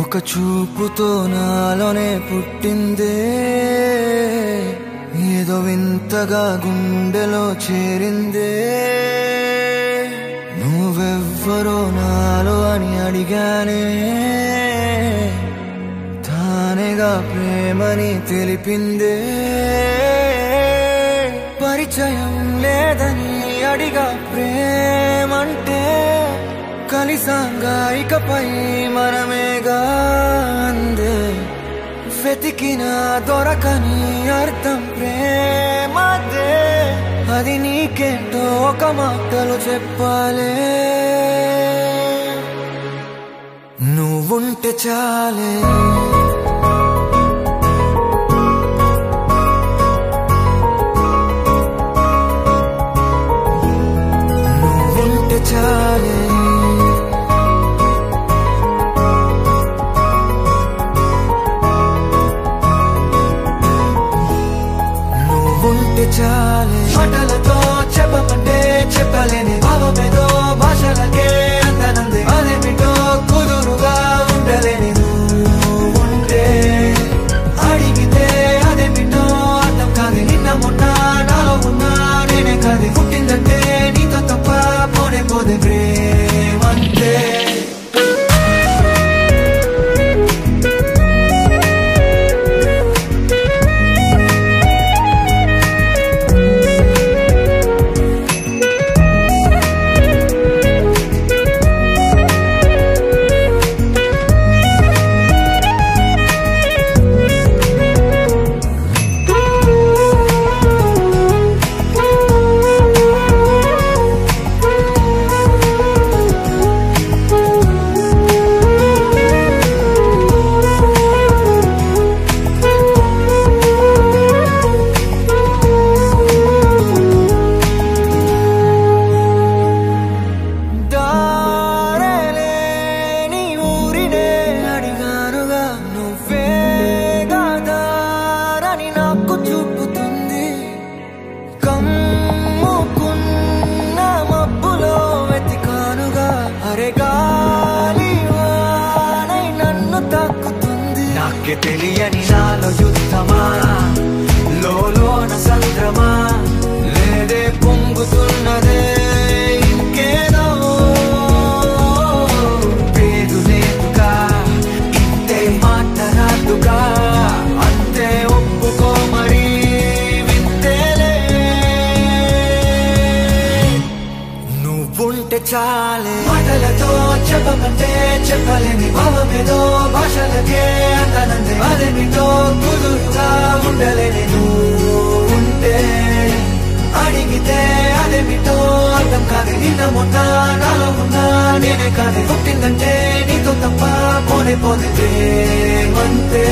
ఒక చూపుతో నాలోనే పుట్టిందే ఏదో వింతగా గుండెలో చేరిందే నువ్వెవ్వరో నాలో అని అడిగానే తానేగా ప్రేమని తెలిపిందే పరిచయం లేదని అడిగా ప్రేమంటే కలిసాంగా ఇకపై మనమేగా అందే వెతికిన దొరకని అర్థం ప్రేమదే అది నీకేంటో ఒక మాటలో చెప్పాలే నువ్వుంటే చాలే నువ్వుంటే చాలే చాలే మాటలతో చెప్పమంటే చెప్పలేని భావమేదో భాషలకే అందనందే అదేమిటో కుదురుగా ఉండలేని నువ్వుంటే అడిగితే అదేమిటో అర్థం కాదు నిన్న మొన్న నాలో ఉన్నా నేనే కాదు పుట్టిందంటే నీతో తప్ప పోనే పోదే ప్రేమంతే తెలియని నాలో యుద్ధమా లోన సంద్రమా లేదే పొంగుతున్నదే ఇంకేదో పేరు లేదుగా ఇంతే మాట్లాడుగా అంతే ఒప్పుకో మరి వింతేలే నువ్వుంటే చాలే మాటలతో చెప్పమంటే చెప్పలేని భావమేదో భాషలకే అందనందే అదేమిటో కుదురుగా ఉండలేని నువ్వుంటే అడిగితే అదేమిటో అర్థం కాదు నిన్న మొన్న నాలో ఉన్నా నేనే కాదు పుట్టిందంటే నీతో తప్ప పోనే పోతే ప్రేమంతే